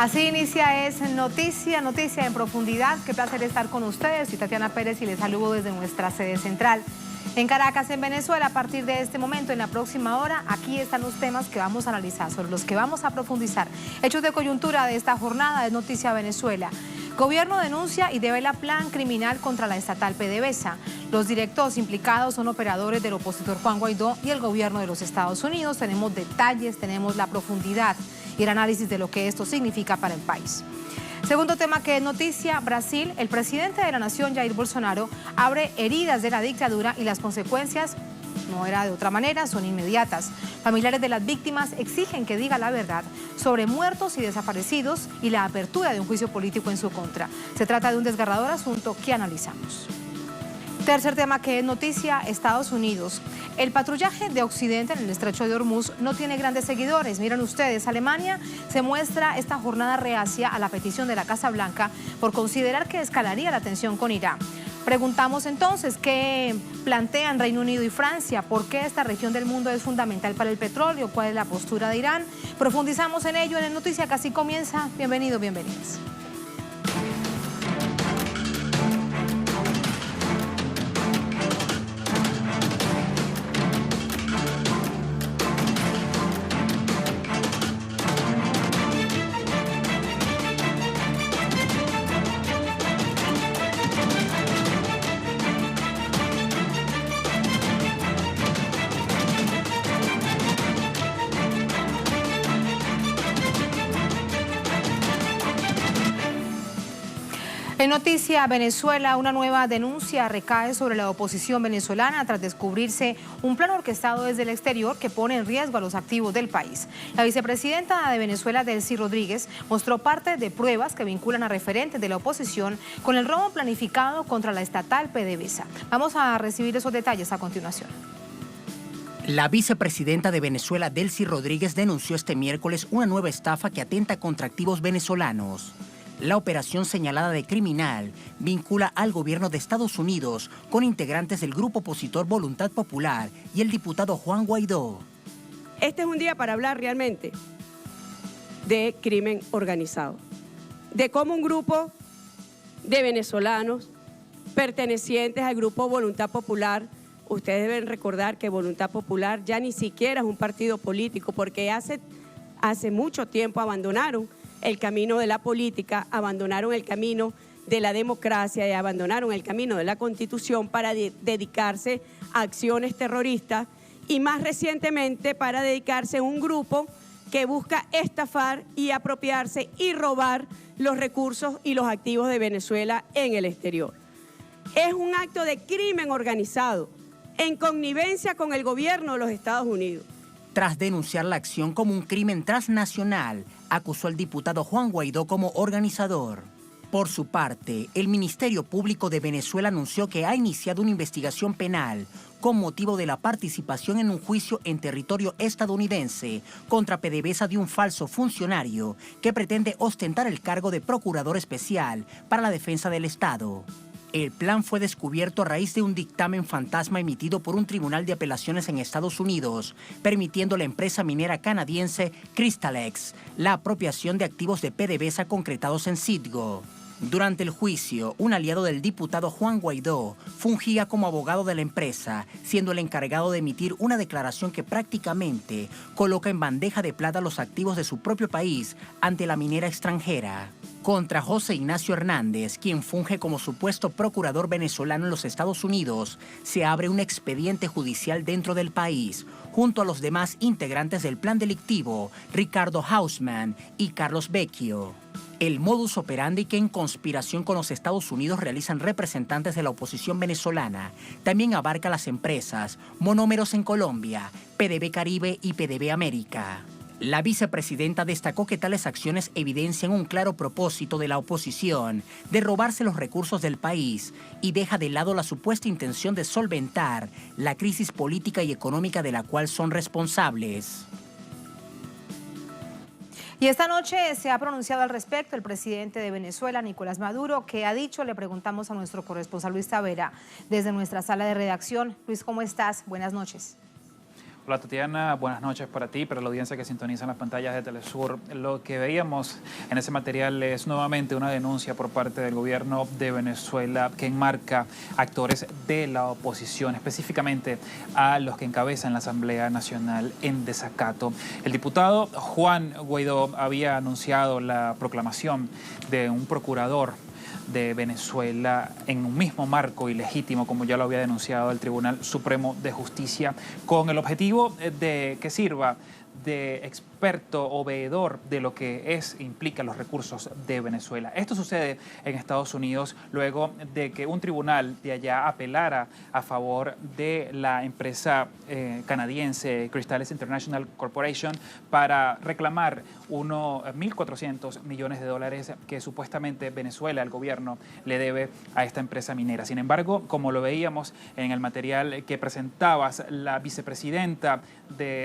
Así inicia Noticia en Profundidad. Qué placer estar con ustedes. Soy Tatiana Pérez y les saludo desde nuestra sede central. En Caracas, en Venezuela, a partir de este momento, en la próxima hora, aquí están los temas que vamos a analizar, sobre los que vamos a profundizar. Hechos de coyuntura de esta jornada es Noticia Venezuela. Gobierno denuncia y devela plan criminal contra la estatal PDVSA. Los directos implicados son operadores del opositor Juan Guaidó y el gobierno de los Estados Unidos. Tenemos detalles, tenemos la profundidad y el análisis de lo que esto significa para el país. Segundo tema que es noticia, Brasil. El presidente de la nación, Jair Bolsonaro, abre heridas de la dictadura y las consecuencias, no era de otra manera, son inmediatas. Familiares de las víctimas exigen que diga la verdad sobre muertos y desaparecidos y la apertura de un juicio político en su contra. Se trata de un desgarrador asunto que analizamos. Tercer tema que es noticia, Estados Unidos. El patrullaje de Occidente en el estrecho de Hormuz no tiene grandes seguidores. Miren ustedes, Alemania se muestra esta jornada reacia a la petición de la Casa Blanca por considerar que escalaría la tensión con Irán. Preguntamos entonces qué plantean Reino Unido y Francia, por qué esta región del mundo es fundamental para el petróleo, cuál es la postura de Irán. Profundizamos en ello en el Noticia que así comienza. Bienvenidos, bienvenidas. En Noticia Venezuela, una nueva denuncia recae sobre la oposición venezolana tras descubrirse un plan orquestado desde el exterior que pone en riesgo a los activos del país. La vicepresidenta de Venezuela, Delcy Rodríguez, mostró parte de pruebas que vinculan a referentes de la oposición con el robo planificado contra la estatal PDVSA. Vamos a recibir esos detalles a continuación. La vicepresidenta de Venezuela, Delcy Rodríguez, denunció este miércoles una nueva estafa que atenta contra activos venezolanos. La operación señalada de criminal vincula al gobierno de Estados Unidos con integrantes del grupo opositor Voluntad Popular y el diputado Juan Guaidó. Este es un día para hablar realmente de crimen organizado, de cómo un grupo de venezolanos pertenecientes al grupo Voluntad Popular, ustedes deben recordar que Voluntad Popular ya ni siquiera es un partido político porque hace mucho tiempo abandonaron el camino de la política, abandonaron el camino de la democracia y abandonaron el camino de la Constitución para dedicarse a acciones terroristas y más recientemente para dedicarse a un grupo que busca estafar y apropiarse y robar los recursos y los activos de Venezuela en el exterior. Es un acto de crimen organizado en connivencia con el gobierno de los Estados Unidos. Tras denunciar la acción como un crimen transnacional, acusó al diputado Juan Guaidó como organizador. Por su parte, el Ministerio Público de Venezuela anunció que ha iniciado una investigación penal con motivo de la participación en un juicio en territorio estadounidense contra PDVSA de un falso funcionario que pretende ostentar el cargo de procurador especial para la defensa del Estado. El plan fue descubierto a raíz de un dictamen fantasma emitido por un tribunal de apelaciones en Estados Unidos, permitiendo a la empresa minera canadiense Crystalex la apropiación de activos de PDVSA concretados en Citgo. Durante el juicio, un aliado del diputado Juan Guaidó fungía como abogado de la empresa, siendo el encargado de emitir una declaración que prácticamente coloca en bandeja de plata los activos de su propio país ante la minera extranjera. Contra José Ignacio Hernández, quien funge como supuesto procurador venezolano en los Estados Unidos, se abre un expediente judicial dentro del país, junto a los demás integrantes del plan delictivo, Ricardo Hausmann y Carlos Vecchio. El modus operandi que en conspiración con los Estados Unidos realizan representantes de la oposición venezolana también abarca las empresas Monómeros en Colombia, PDV Caribe y PDV América. La vicepresidenta destacó que tales acciones evidencian un claro propósito de la oposición de robarse los recursos del país y deja de lado la supuesta intención de solventar la crisis política y económica de la cual son responsables. Y esta noche se ha pronunciado al respecto el presidente de Venezuela, Nicolás Maduro, que ha dicho, le preguntamos a nuestro corresponsal Luis Tavera desde nuestra sala de redacción. Luis, ¿cómo estás? Buenas noches. Hola Tatiana, buenas noches para ti, para la audiencia que sintoniza en las pantallas de Telesur. Lo que veíamos en ese material es nuevamente una denuncia por parte del gobierno de Venezuela que enmarca actores de la oposición, específicamente a los que encabezan la Asamblea Nacional en desacato. El diputado Juan Guaidó había anunciado la proclamación de un procurador de Venezuela en un mismo marco ilegítimo, como ya lo había denunciado el Tribunal Supremo de Justicia, con el objetivo de que sirva de experto o veedor de lo que implica los recursos de Venezuela. Esto sucede en Estados Unidos luego de que un tribunal de allá apelara a favor de la empresa canadiense Cristales International Corporation para reclamar unos 1.400 millones de dólares que supuestamente Venezuela, el gobierno, le debe a esta empresa minera. Sin embargo, como lo veíamos en el material que presentabas, la vicepresidenta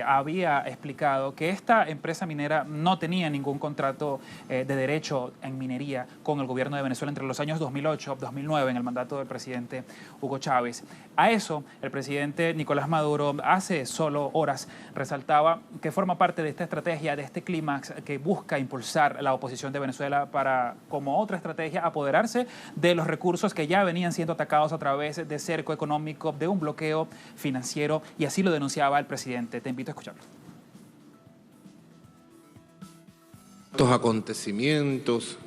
había explicado que esta empresa minera no tenía ningún contrato de derecho en minería con el gobierno de Venezuela entre los años 2008-2009 en el mandato del presidente Hugo Chávez. A eso, el presidente Nicolás Maduro hace solo horas resaltaba que forma parte de esta estrategia, de este clímax que busca impulsar la oposición de Venezuela para, como otra estrategia, apoderarse de los recursos que ya venían siendo atacados a través de cerco económico, de un bloqueo financiero, y así lo denunciaba el presidente. Te invito a escucharlo. Estos acontecimientos,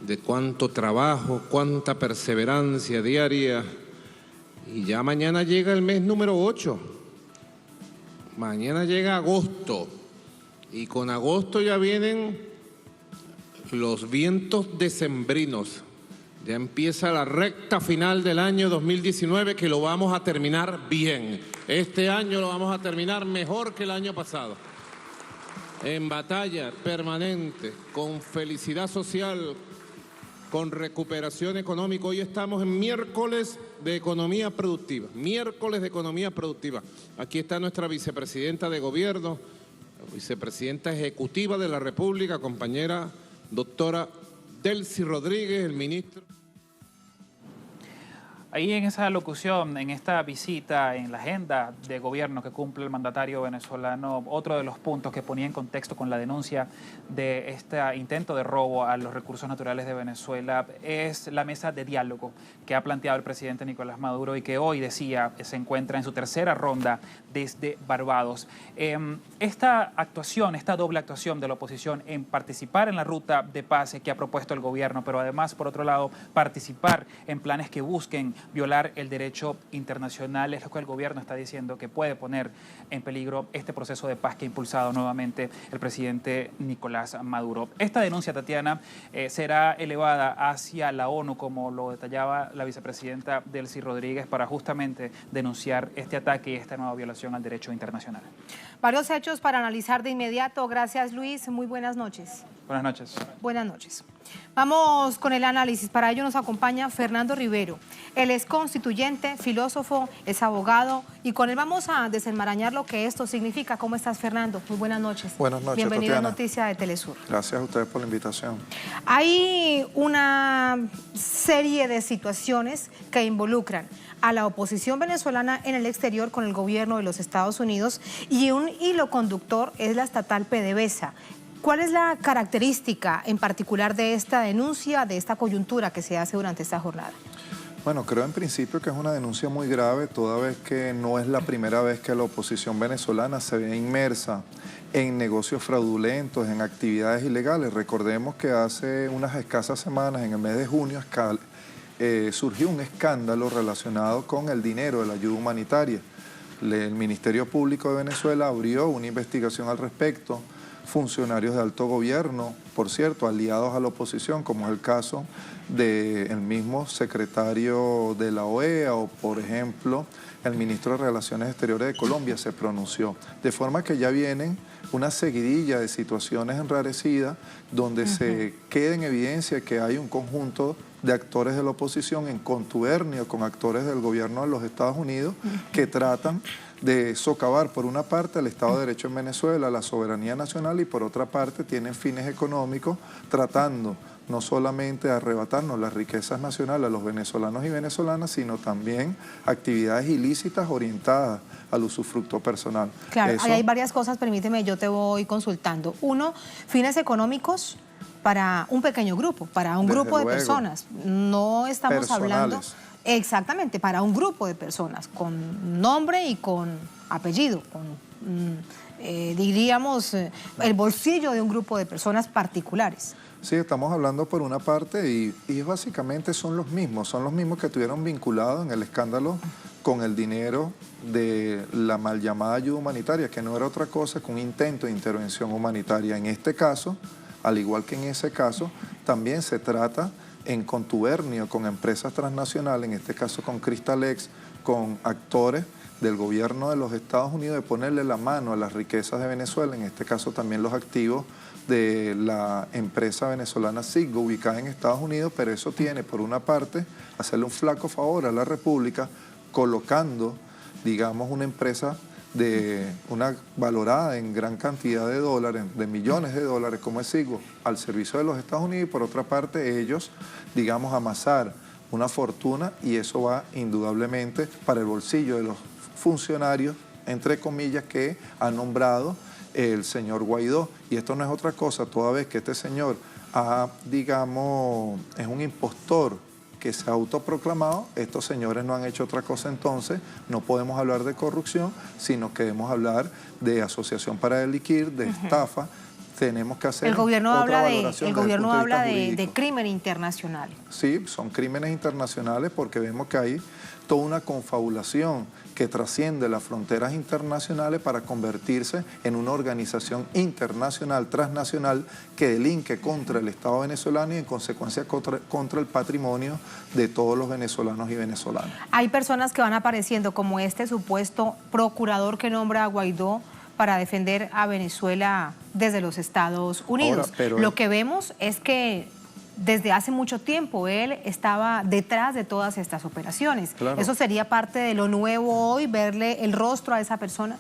de cuánto trabajo, cuánta perseverancia diaria, y ya mañana llega el mes número 8, mañana llega agosto, y con agosto ya vienen los vientos decembrinos, ya empieza la recta final del año 2019 que lo vamos a terminar bien, este año lo vamos a terminar mejor que el año pasado. En batalla permanente, con felicidad social, con recuperación económica. Hoy estamos en miércoles de economía productiva, miércoles de economía productiva. Aquí está nuestra vicepresidenta de gobierno, vicepresidenta ejecutiva de la República, compañera doctora Delcy Rodríguez, el ministro. Ahí en esa locución, en esta visita, en la agenda de gobierno que cumple el mandatario venezolano, otro de los puntos que ponía en contexto con la denuncia de este intento de robo a los recursos naturales de Venezuela es la mesa de diálogo que ha planteado el presidente Nicolás Maduro y que hoy, decía, se encuentra en su tercera ronda desde Barbados. Esta actuación, esta doble actuación de la oposición en participar en la ruta de paz que ha propuesto el gobierno, pero además, por otro lado, participar en planes que busquen violar el derecho internacional, es lo que el gobierno está diciendo que puede poner en peligro este proceso de paz que ha impulsado nuevamente el presidente Nicolás Maduro. Esta denuncia, Tatiana, será elevada hacia la ONU, como lo detallaba la vicepresidenta Delcy Rodríguez, para justamente denunciar este ataque y esta nueva violación al derecho internacional. Varios hechos para analizar de inmediato. Gracias, Luis. Muy buenas noches. Buenas noches. Buenas noches. Vamos con el análisis. Para ello nos acompaña Fernando Rivero. Él es constituyente, filósofo, es abogado y con él vamos a desenmarañar lo que esto significa. ¿Cómo estás, Fernando? Muy buenas noches. Buenas noches, Bienvenido Tatiana. a Noticias de Telesur. Gracias a ustedes por la invitación. Hay una serie de situaciones que involucran a la oposición venezolana en el exterior con el gobierno de los Estados Unidos y un hilo conductor es la estatal PDVSA. ¿Cuál es la característica en particular de esta denuncia, de esta coyuntura que se hace durante esta jornada? Bueno, creo en principio que es una denuncia muy grave, toda vez que no es la primera vez que la oposición venezolana se ve inmersa en negocios fraudulentos, en actividades ilegales. Recordemos que hace unas escasas semanas, en el mes de junio, surgió un escándalo relacionado con el dinero de la ayuda humanitaria. El Ministerio Público de Venezuela abrió una investigación al respecto. Funcionarios de alto gobierno, por cierto, aliados a la oposición, como es el caso del mismo secretario de la OEA o, por ejemplo, el ministro de Relaciones Exteriores de Colombia se pronunció. De forma que ya vienen una seguidilla de situaciones enrarecidas donde se queda en evidencia que hay un conjunto de actores de la oposición en contubernio con actores del gobierno de los Estados Unidos que tratan de socavar por una parte el Estado de Derecho en Venezuela, la soberanía nacional, y por otra parte tienen fines económicos tratando no solamente a arrebatarnos las riquezas nacionales a los venezolanos y venezolanas, sino también actividades ilícitas orientadas al usufructo personal. Claro, ahí hay varias cosas, permíteme, yo te voy consultando. Uno, fines económicos para un pequeño grupo, para un grupo de personas. No estamos hablando... Exactamente, para un grupo de personas, con nombre y con apellido, con, diríamos, el bolsillo de un grupo de personas particulares. Sí, estamos hablando por una parte y básicamente son los mismos que estuvieron vinculados en el escándalo con el dinero de la mal llamada ayuda humanitaria, que no era otra cosa que un intento de intervención humanitaria. En este caso, al igual que en ese caso, también se trata en contubernio con empresas transnacionales, en este caso con Cristalex, con actores del gobierno de los Estados Unidos, de ponerle la mano a las riquezas de Venezuela, en este caso también los activos de la empresa venezolana Citgo, ubicada en Estados Unidos, pero eso tiene, por una parte, hacerle un flaco favor a la República, colocando, digamos, una empresa de una valorada en gran cantidad de dólares, de millones de dólares, como es Citgo, al servicio de los Estados Unidos, y por otra parte ellos, digamos, amasar una fortuna, y eso va indudablemente para el bolsillo de los funcionarios, entre comillas, que ha nombrado el señor Guaidó. Y esto no es otra cosa, toda vez que este señor digamos, es un impostor que se ha autoproclamado, estos señores no han hecho otra cosa, entonces no podemos hablar de corrupción, sino que debemos hablar de asociación para delinquir, de estafa. Tenemos que hacer el gobierno otra valoración. El gobierno habla de crimen internacional. Sí, son crímenes internacionales porque vemos que hay toda una confabulación que trasciende las fronteras internacionales para convertirse en una organización internacional, transnacional, que delinque contra el Estado venezolano y en consecuencia contra el patrimonio de todos los venezolanos y venezolanas. Hay personas que van apareciendo como este supuesto procurador que nombra a Guaidó para defender a Venezuela desde los Estados Unidos. Ahora, lo que vemos es que desde hace mucho tiempo él estaba detrás de todas estas operaciones. Claro. ¿Eso sería parte de lo nuevo hoy, verle el rostro a esa persona?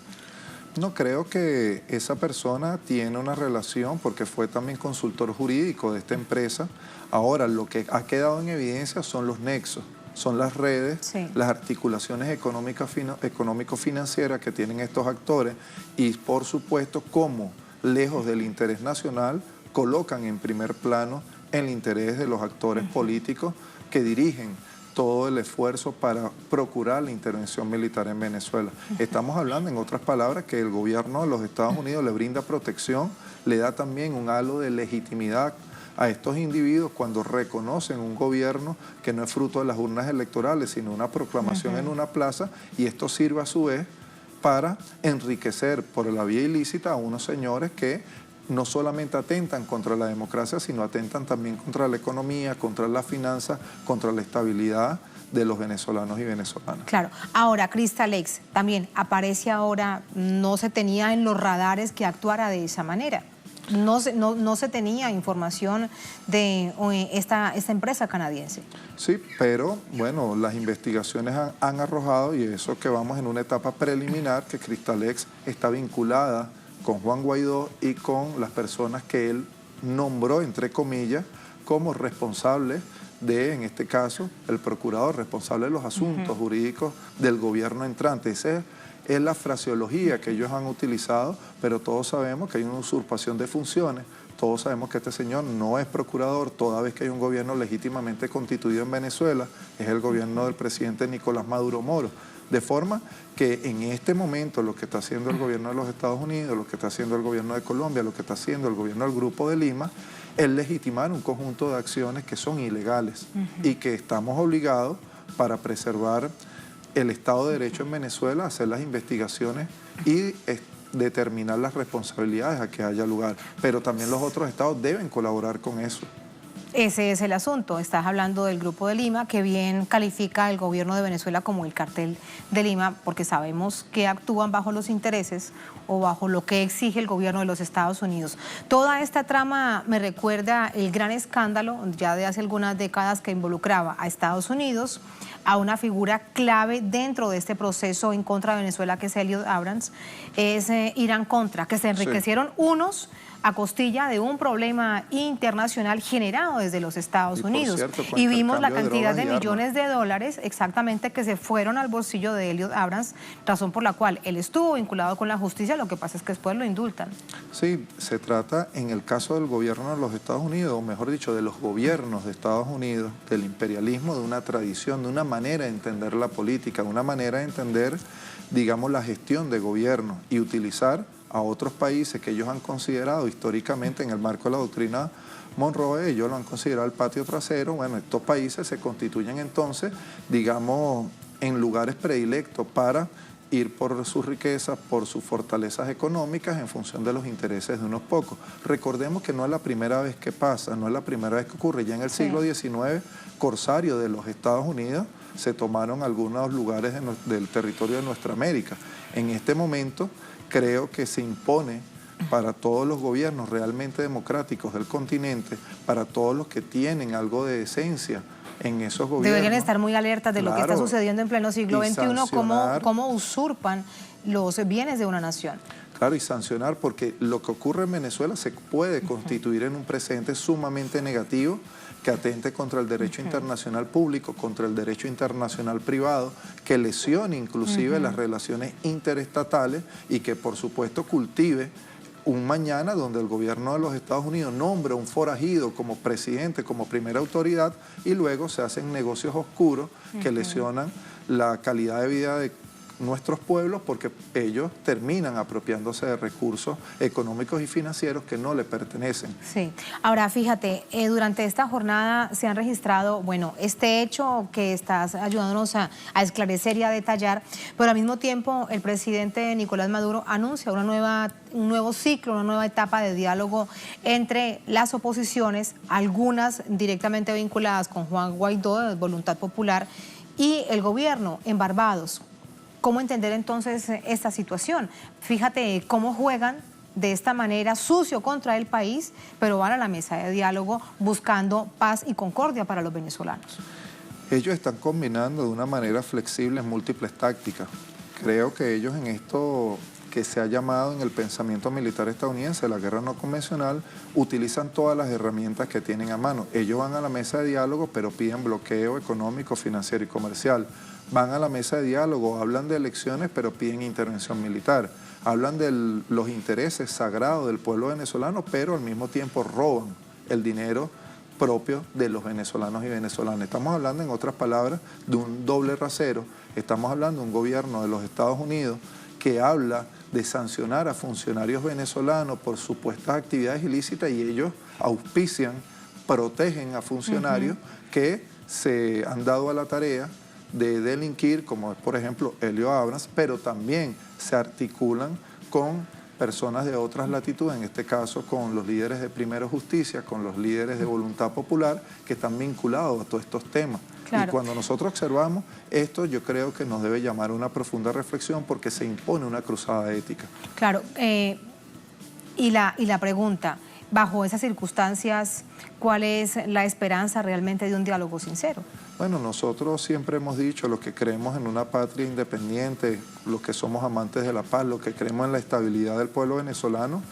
No, creo que esa persona tiene una relación porque fue también consultor jurídico de esta empresa. Ahora, lo que ha quedado en evidencia son los nexos, son las redes, sí, las articulaciones económico-financieras que tienen estos actores y, por supuesto, cómo, lejos del interés nacional, colocan en primer plano el interés de los actores políticos que dirigen todo el esfuerzo para procurar la intervención militar en Venezuela. Estamos hablando, en otras palabras, que el gobierno de los Estados Unidos le brinda protección, le da también un halo de legitimidad a estos individuos cuando reconocen un gobierno que no es fruto de las urnas electorales, sino una proclamación en una plaza, y esto sirve a su vez para enriquecer por la vía ilícita a unos señores que no solamente atentan contra la democracia, sino atentan también contra la economía, contra las finanzas, contra la estabilidad de los venezolanos y venezolanas. Claro. Ahora, Cristalex también aparece ahora, no se tenía en los radares que actuara de esa manera. No se tenía información de esta empresa canadiense. Sí, pero bueno, las investigaciones han arrojado, y eso que vamos en una etapa preliminar, que Cristalex está vinculada con Juan Guaidó y con las personas que él nombró, entre comillas, como responsables de, en este caso, el procurador responsable de los asuntos jurídicos del gobierno entrante. Esa es la fraseología que ellos han utilizado, pero todos sabemos que hay una usurpación de funciones, todos sabemos que este señor no es procurador, toda vez que hay un gobierno legítimamente constituido en Venezuela, es el gobierno del presidente Nicolás Maduro Moro. De forma que en este momento lo que está haciendo el gobierno de los Estados Unidos, lo que está haciendo el gobierno de Colombia, lo que está haciendo el gobierno del Grupo de Lima, es legitimar un conjunto de acciones que son ilegales y que estamos obligados, para preservar el Estado de Derecho en Venezuela, a hacer las investigaciones y determinar las responsabilidades a que haya lugar. Pero también los otros estados deben colaborar con eso. Ese es el asunto. Estás hablando del Grupo de Lima, que bien califica el gobierno de Venezuela como el cartel de Lima, porque sabemos que actúan bajo los intereses o bajo lo que exige el gobierno de los Estados Unidos. Toda esta trama me recuerda el gran escándalo ya de hace algunas décadas que involucraba a Estados Unidos, a una figura clave dentro de este proceso en contra de Venezuela, que es Elliot Abrams, es Irán Contra, que se enriquecieron unos a costilla de un problema internacional generado desde los Estados Unidos. Cierto, y vimos la intercambio cantidad de drogas y millones de dólares exactamente que se fueron al bolsillo de Elliot Abrams, razón por la cual él estuvo vinculado con la justicia, lo que pasa es que después lo indultan. Sí, se trata en el caso del gobierno de los Estados Unidos, o mejor dicho, de los gobiernos de Estados Unidos, del imperialismo, de una tradición, de una manera de entender la política, de una manera de entender, digamos, la gestión de gobierno y utilizar a otros países que ellos han considerado históricamente en el marco de la doctrina Monroe, ellos lo han considerado el patio trasero. Bueno, estos países se constituyen entonces, digamos, en lugares predilectos para ir por sus riquezas, por sus fortalezas económicas en función de los intereses de unos pocos. Recordemos que no es la primera vez que pasa, no es la primera vez que ocurre. Ya en el siglo XIX, corsarios de los Estados Unidos se tomaron algunos lugares del territorio de nuestra América. En este momento creo que se impone para todos los gobiernos realmente democráticos del continente, para todos los que tienen algo de decencia en esos gobiernos. Deberían estar muy alertas de lo que está sucediendo en pleno siglo XXI, cómo usurpan los bienes de una nación. Claro, y sancionar, porque lo que ocurre en Venezuela se puede constituir en un precedente sumamente negativo que atente contra el derecho internacional público, contra el derecho internacional privado, que lesione inclusive las relaciones interestatales y que por supuesto cultive un mañana donde el gobierno de los Estados Unidos nombra un forajido como presidente, como primera autoridad, y luego se hacen negocios oscuros que lesionan la calidad de vida de nuestros pueblos, porque ellos terminan apropiándose de recursos económicos y financieros que no le pertenecen. Sí. Ahora, fíjate, durante esta jornada se han registrado, bueno, este hecho que estás ayudándonos a esclarecer y a detallar, pero al mismo tiempo el presidente Nicolás Maduro anuncia un nuevo ciclo, una nueva etapa de diálogo entre las oposiciones, algunas directamente vinculadas con Juan Guaidó, de Voluntad Popular, y el gobierno en Barbados. ¿Cómo entender entonces esta situación? Fíjate cómo juegan de esta manera sucio contra el país, pero van a la mesa de diálogo buscando paz y concordia para los venezolanos. Ellos están combinando de una manera flexible múltiples tácticas. Creo que ellos en esto que se ha llamado en el pensamiento militar estadounidense, la guerra no convencional, utilizan todas las herramientas que tienen a mano. Ellos van a la mesa de diálogo, pero piden bloqueo económico, financiero y comercial. Van a la mesa de diálogo, hablan de elecciones, pero piden intervención militar. Hablan de los intereses sagrados del pueblo venezolano, pero al mismo tiempo roban el dinero propio de los venezolanos y venezolanas. Estamos hablando, en otras palabras, de un doble rasero. Estamos hablando de un gobierno de los Estados Unidos que habla de sancionar a funcionarios venezolanos por supuestas actividades ilícitas, y ellos auspician, protegen a funcionarios que se han dado a la tarea de delinquir, como es por ejemplo Elliot Abrams, pero también se articulan con personas de otras latitudes, en este caso con los líderes de Primero Justicia, con los líderes de Voluntad Popular, que están vinculados a todos estos temas. Claro. Y cuando nosotros observamos esto, yo creo que nos debe llamar a una profunda reflexión, porque se impone una cruzada ética. Claro, y la pregunta, bajo esas circunstancias, ¿cuál es la esperanza realmente de un diálogo sincero? Bueno, nosotros siempre hemos dicho, los que creemos en una patria independiente, los que somos amantes de la paz, los que creemos en la estabilidad del pueblo venezolano,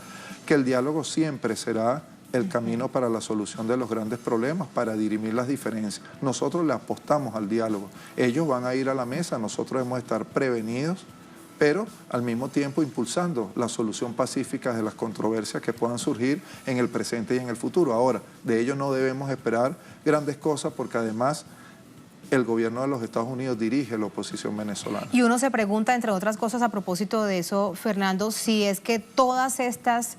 que el diálogo siempre será el camino para la solución de los grandes problemas, para dirimir las diferencias. Nosotros le apostamos al diálogo. Ellos van a ir a la mesa, nosotros debemos estar prevenidos, pero al mismo tiempo impulsando la solución pacífica de las controversias que puedan surgir en el presente y en el futuro. Ahora, de ellos no debemos esperar grandes cosas, porque además el gobierno de los Estados Unidos dirige la oposición venezolana. Y uno se pregunta, entre otras cosas, a propósito de eso, Fernando, si es que todas estas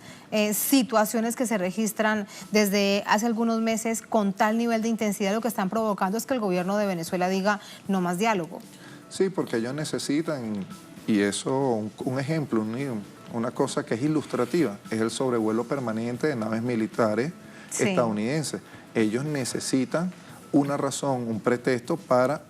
situaciones que se registran desde hace algunos meses con tal nivel de intensidad, lo que están provocando es que el gobierno de Venezuela diga no más diálogo. Sí, porque ellos necesitan, y eso, un ejemplo, una cosa que es ilustrativa, es el sobrevuelo permanente de naves militares estadounidenses. Ellos necesitan una razón, un pretexto para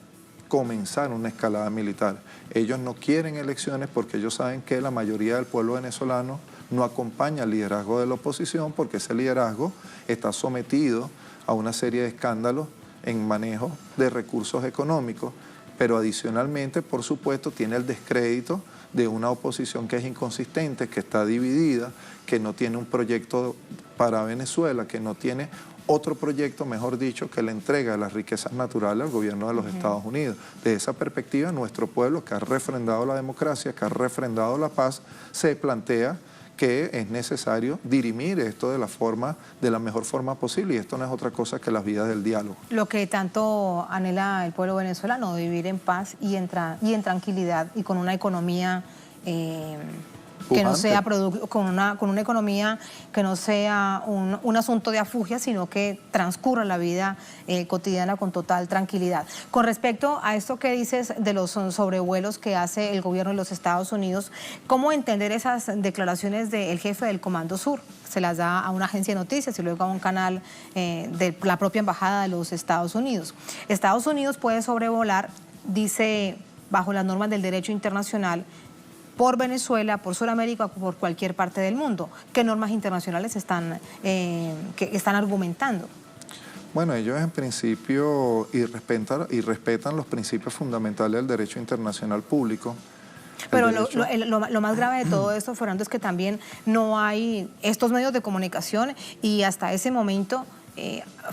comenzar una escalada militar. Ellos no quieren elecciones porque ellos saben que la mayoría del pueblo venezolano no acompaña al liderazgo de la oposición, porque ese liderazgo está sometido a una serie de escándalos en manejo de recursos económicos, pero adicionalmente, por supuesto, tiene el descrédito de una oposición que es inconsistente, que está dividida, que no tiene un proyecto para Venezuela, que no tiene otro proyecto, mejor dicho, que la entrega de las riquezas naturales al gobierno de los Estados Unidos. Desde esa perspectiva, nuestro pueblo, que ha refrendado la democracia, que ha refrendado la paz, se plantea que es necesario dirimir esto de la mejor forma posible, y esto no es otra cosa que las vías del diálogo. Lo que tanto anhela el pueblo venezolano, vivir en paz y en tranquilidad y con una economía que no sea con una economía que no sea un asunto de afugia, sino que transcurra la vida cotidiana con total tranquilidad. Con respecto a esto que dices de los sobrevuelos que hace el gobierno de los Estados Unidos, ¿cómo entender esas declaraciones del jefe del Comando Sur? Se las da a una agencia de noticias y luego a un canal de la propia embajada de los Estados Unidos. Estados Unidos puede sobrevolar, dice, bajo las normas del derecho internacional, por Venezuela, por Sudamérica, por cualquier parte del mundo. ¿Qué normas internacionales están argumentando? Bueno, ellos en principio y respetan los principios fundamentales del derecho internacional público. Pero lo más grave de todo esto, Fernando, es que también no hay estos medios de comunicación y hasta ese momento,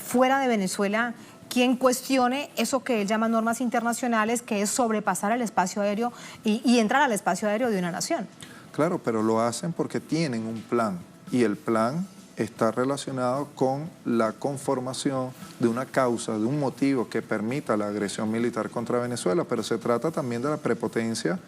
fuera de Venezuela, quien cuestione eso que él llama normas internacionales, que es sobrepasar el espacio aéreo y entrar al espacio aéreo de una nación. Claro, pero lo hacen porque tienen un plan, y el plan está relacionado con la conformación de una causa, de un motivo que permita la agresión militar contra Venezuela, pero se trata también de la prepotencia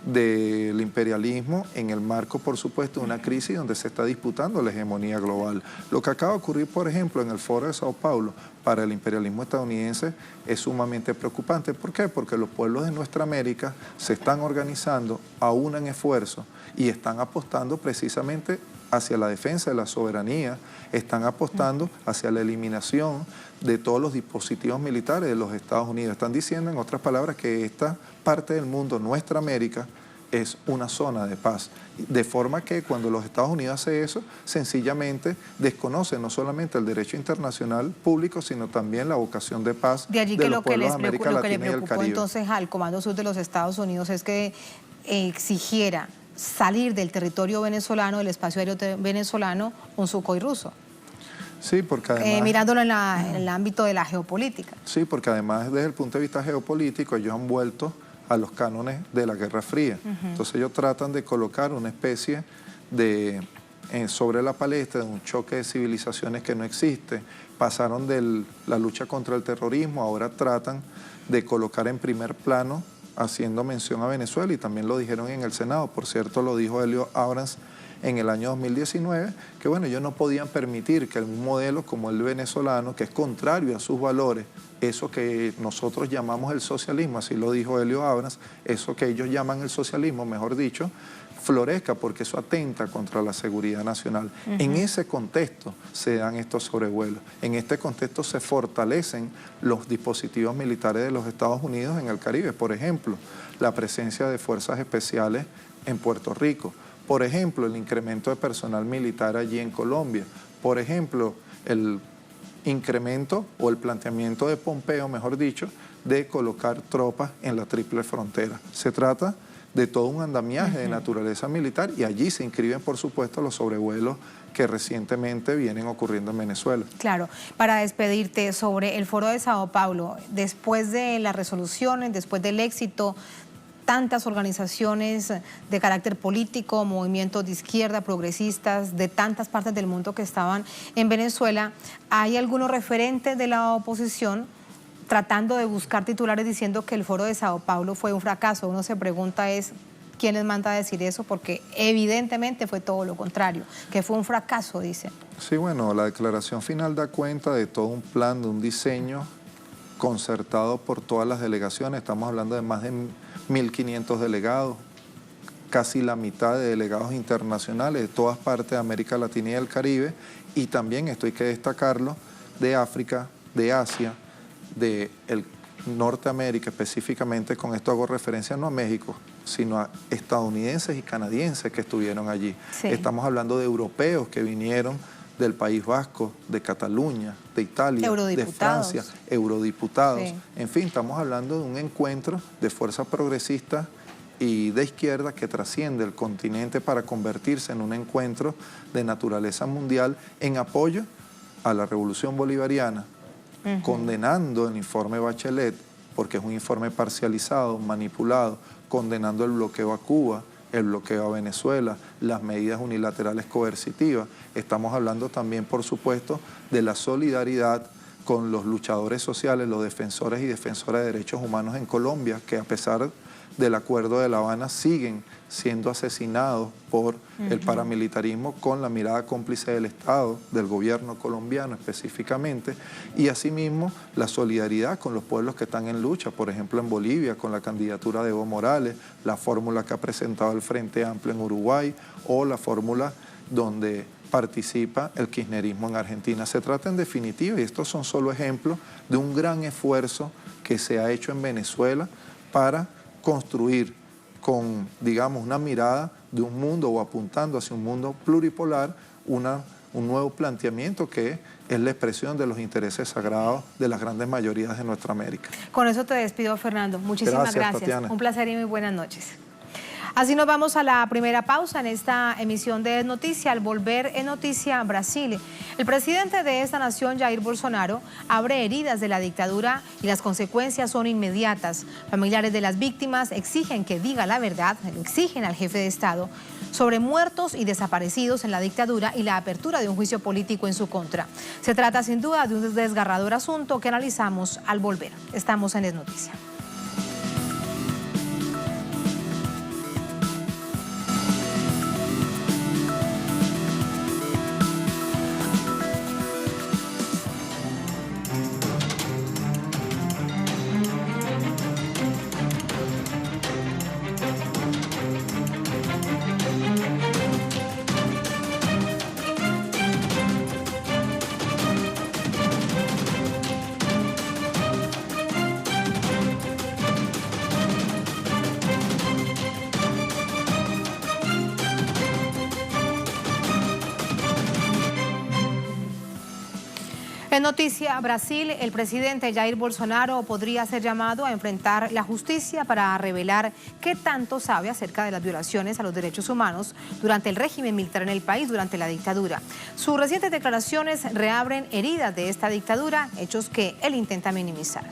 del imperialismo en el marco, por supuesto, de una crisis donde se está disputando la hegemonía global. Lo que acaba de ocurrir, por ejemplo, en el Foro de Sao Paulo, para el imperialismo estadounidense es sumamente preocupante. ¿Por qué? Porque los pueblos de nuestra América se están organizando, aunan esfuerzos y están apostando precisamente hacia la defensa de la soberanía, están apostando hacia la eliminación de todos los dispositivos militares de los Estados Unidos. Están diciendo, en otras palabras, que esta parte del mundo, nuestra América, es una zona de paz. De forma que cuando los Estados Unidos hace eso, sencillamente desconoce no solamente el derecho internacional público, sino también la vocación de paz de allí de que los pueblos de América lo que le Latina y el preocupó Caribe. Entonces al Comando Sur de los Estados Unidos es que exigiera salir del territorio venezolano, del espacio aéreo venezolano, un Sukhoi ruso. Sí, porque además... mirándolo en el ámbito de la geopolítica. Sí, porque además desde el punto de vista geopolítico ellos han vuelto a los cánones de la Guerra Fría. Entonces ellos tratan de colocar una especie de sobre la palestra de un choque de civilizaciones que no existe. Pasaron de la lucha contra el terrorismo, ahora tratan de colocar en primer plano, haciendo mención a Venezuela, y también lo dijeron en el Senado. Por cierto, lo dijo Helio Abrams en el año 2019, que bueno, ellos no podían permitir que un modelo como el venezolano, que es contrario a sus valores, eso que nosotros llamamos el socialismo, así lo dijo Helio Abrams, eso que ellos llaman el socialismo, mejor dicho, florezca, porque eso atenta contra la seguridad nacional. En ese contexto se dan estos sobrevuelos. En este contexto se fortalecen los dispositivos militares de los Estados Unidos en el Caribe. Por ejemplo, la presencia de fuerzas especiales en Puerto Rico. Por ejemplo, el incremento de personal militar allí en Colombia. Por ejemplo, el incremento o el planteamiento de Pompeo, mejor dicho, de colocar tropas en la triple frontera. Se trata de todo un andamiaje de naturaleza militar, y allí se inscriben, por supuesto, los sobrevuelos que recientemente vienen ocurriendo en Venezuela. Claro, para despedirte sobre el Foro de Sao Paulo, después de las resoluciones, después del éxito, tantas organizaciones de carácter político, movimientos de izquierda, progresistas, de tantas partes del mundo que estaban en Venezuela, ¿hay algunos referentes de la oposición tratando de buscar titulares diciendo que el Foro de Sao Paulo fue un fracaso? Uno se pregunta ¿quién les manda a decir eso? Porque evidentemente fue todo lo contrario, que fue un fracaso, dicen. Sí, bueno, la declaración final da cuenta de todo un plan, de un diseño concertado por todas las delegaciones. Estamos hablando de más de 1.500 delegados, casi la mitad de delegados internacionales de todas partes de América Latina y el Caribe, y también, esto hay que destacarlo, de África, de Asia, de Norteamérica, específicamente. Con esto hago referencia no a México, sino a estadounidenses y canadienses que estuvieron allí. Sí. Estamos hablando de europeos que vinieron del País Vasco, de Cataluña, de Italia, de Francia, eurodiputados. Sí. En fin, estamos hablando de un encuentro de fuerzas progresistas y de izquierda que trasciende el continente para convertirse en un encuentro de naturaleza mundial en apoyo a la revolución bolivariana, condenando el informe Bachelet, porque es un informe parcializado, manipulado, condenando el bloqueo a Cuba, el bloqueo a Venezuela, las medidas unilaterales coercitivas. Estamos hablando también, por supuesto, de la solidaridad con los luchadores sociales, los defensores y defensoras de derechos humanos en Colombia, que a pesar del Acuerdo de La Habana siguen siendo asesinados por el paramilitarismo con la mirada cómplice del Estado, del gobierno colombiano específicamente, y asimismo la solidaridad con los pueblos que están en lucha, por ejemplo en Bolivia con la candidatura de Evo Morales, la fórmula que ha presentado el Frente Amplio en Uruguay o la fórmula donde participa el kirchnerismo en Argentina. Se trata en definitiva, y estos son solo ejemplos, de un gran esfuerzo que se ha hecho en Venezuela para construir con, digamos, una mirada de un mundo o apuntando hacia un mundo pluripolar, un nuevo planteamiento que es la expresión de los intereses sagrados de las grandes mayorías de nuestra América. Con eso te despido, Fernando. Muchísimas gracias. Tatiana. Un placer y muy buenas noches. Así nos vamos a la primera pausa en esta emisión de Noticia. Al volver en Noticia Brasil, el presidente de esta nación, Jair Bolsonaro, abre heridas de la dictadura y las consecuencias son inmediatas. Familiares de las víctimas exigen que diga la verdad, exigen al jefe de Estado sobre muertos y desaparecidos en la dictadura y la apertura de un juicio político en su contra. Se trata sin duda de un desgarrador asunto que analizamos al volver. Estamos en Es Noticia. En Noticia Brasil, el presidente Jair Bolsonaro podría ser llamado a enfrentar la justicia para revelar qué tanto sabe acerca de las violaciones a los derechos humanos durante el régimen militar en el país durante la dictadura. Sus recientes declaraciones reabren heridas de esta dictadura, hechos que él intenta minimizar.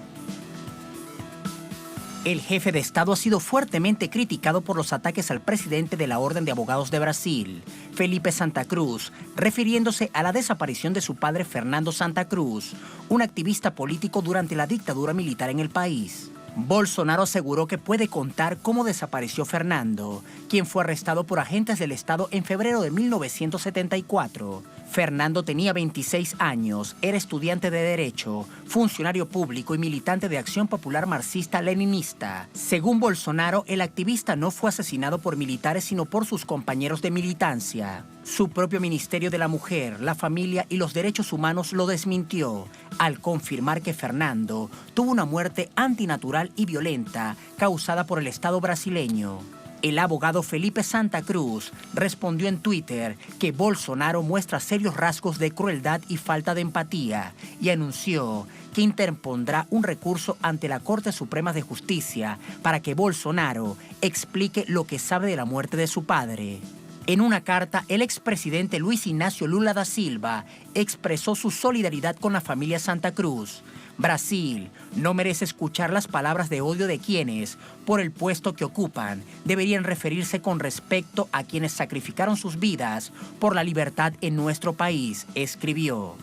El jefe de Estado ha sido fuertemente criticado por los ataques al presidente de la Orden de Abogados de Brasil, Felipe Santa Cruz, refiriéndose a la desaparición de su padre Fernando Santa Cruz, un activista político durante la dictadura militar en el país. Bolsonaro aseguró que puede contar cómo desapareció Fernando, quien fue arrestado por agentes del Estado en febrero de 1974. Fernando tenía 26 años, era estudiante de Derecho, funcionario público y militante de Acción Popular Marxista-Leninista. Según Bolsonaro, el activista no fue asesinado por militares sino por sus compañeros de militancia. Su propio Ministerio de la Mujer, la Familia y los Derechos Humanos lo desmintió, al confirmar que Fernando tuvo una muerte antinatural y violenta causada por el Estado brasileño. El abogado Felipe Santa Cruz respondió en Twitter que Bolsonaro muestra serios rasgos de crueldad y falta de empatía y anunció que interpondrá un recurso ante la Corte Suprema de Justicia para que Bolsonaro explique lo que sabe de la muerte de su padre. En una carta, el expresidente Luis Ignacio Lula da Silva expresó su solidaridad con la familia Santa Cruz. Brasil no merece escuchar las palabras de odio de quienes, por el puesto que ocupan, deberían referirse con respecto a quienes sacrificaron sus vidas por la libertad en nuestro país, escribió.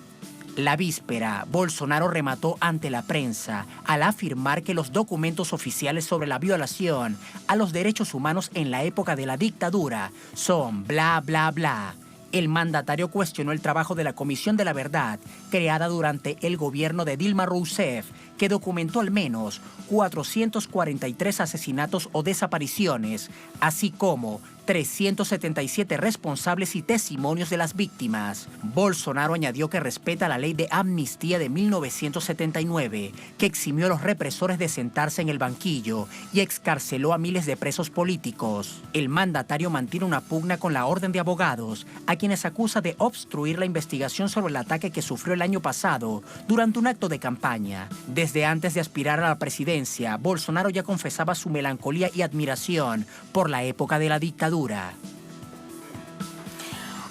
La víspera, Bolsonaro remató ante la prensa al afirmar que los documentos oficiales sobre la violación a los derechos humanos en la época de la dictadura son bla, bla, bla. El mandatario cuestionó el trabajo de la Comisión de la Verdad, creada durante el gobierno de Dilma Rousseff, que documentó al menos 443 asesinatos o desapariciones, así como 377 responsables y testimonios de las víctimas. Bolsonaro añadió que respeta la ley de amnistía de 1979, que eximió a los represores de sentarse en el banquillo y excarceló a miles de presos políticos. El mandatario mantiene una pugna con la Orden de Abogados, a quienes acusa de obstruir la investigación sobre el ataque que sufrió el año pasado durante un acto de campaña. Desde antes de aspirar a la presidencia, Bolsonaro ya confesaba su melancolía y admiración por la época de la dictadura.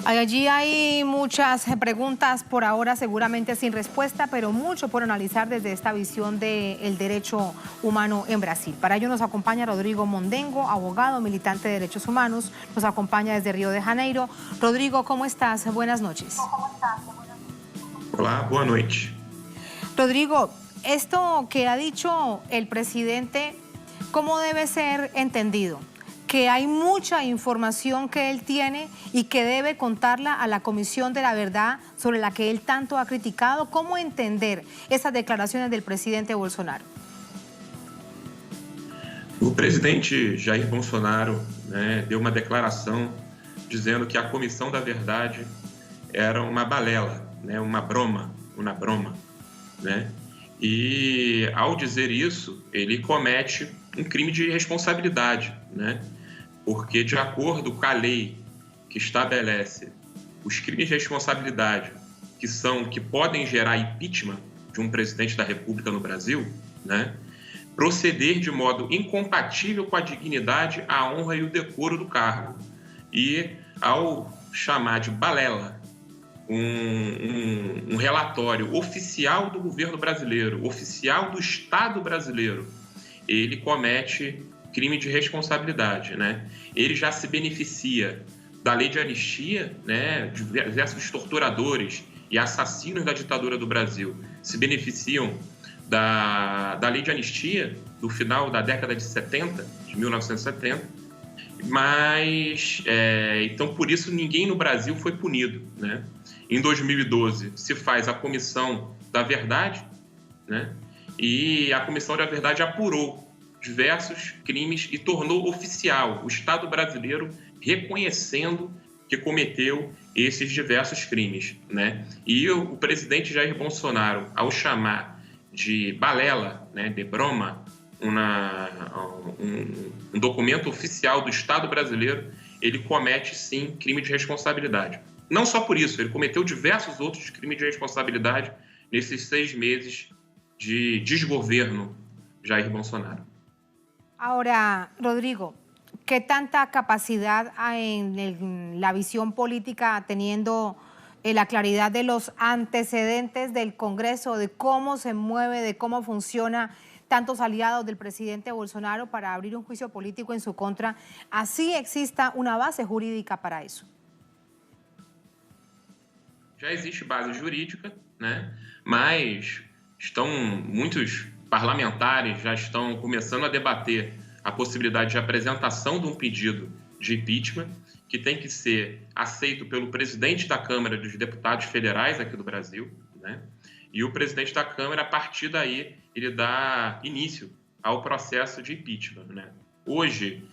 Allí hay muchas preguntas por ahora seguramente sin respuesta, pero mucho por analizar desde esta visión del derecho humano en Brasil. Para ello nos acompaña Rodrigo Mondengo, abogado, militante de derechos humanos, nos acompaña desde Río de Janeiro. Rodrigo, ¿cómo estás? Buenas noches. Hola, buenas noches. Rodrigo, esto que ha dicho el presidente, ¿cómo debe ser entendido? Que hay mucha información que él tiene y que debe contarla a la Comisión de la Verdad sobre la que él tanto ha criticado. ¿Cómo entender esas declaraciones del presidente Bolsonaro? O presidente Jair Bolsonaro deu uma declaração dizendo que a Comissão da Verdade era uma balela, uma broma. E ao dizer isso, ele comete um crime de responsabilidade, porque de acordo com a lei que estabelece os crimes de responsabilidade que podem gerar impeachment de um presidente da República no Brasil, proceder de modo incompatível com a dignidade, a honra e o decoro do cargo. E ao chamar de balela um relatório oficial do governo brasileiro, oficial do Estado brasileiro, ele comete crime de responsabilidade, Ele já se beneficia da lei de anistia, diversos torturadores e assassinos da ditadura do Brasil se beneficiam da lei de anistia do final da década de 70, de 1970, mas, então, por isso, ninguém no Brasil foi punido, Em 2012, se faz a Comissão da Verdade, e a Comissão da Verdade apurou diversos crimes e tornou oficial o Estado brasileiro reconhecendo que cometeu esses diversos crimes, E o presidente Jair Bolsonaro, ao chamar de balela, de broma, um documento oficial do Estado brasileiro, ele comete, sim, crime de responsabilidade. Não só por isso, ele cometeu diversos outros crimes de responsabilidade nesses 6 meses de desgoverno Jair Bolsonaro. Ahora, Rodrigo, ¿qué tanta capacidad hay en la visión política teniendo la claridad de los antecedentes del Congreso, de cómo se mueve, de cómo funciona tantos aliados del presidente Bolsonaro para abrir un juicio político en su contra? ¿Así exista una base jurídica para eso? Já existe base jurídica, mas muitos parlamentares já estão começando a debater a possibilidade de apresentação de um pedido de impeachment que tem que ser aceito pelo presidente da Câmara dos Deputados Federais aqui do Brasil, E o presidente da Câmara, a partir daí, ele dá início ao processo de impeachment, Hoje,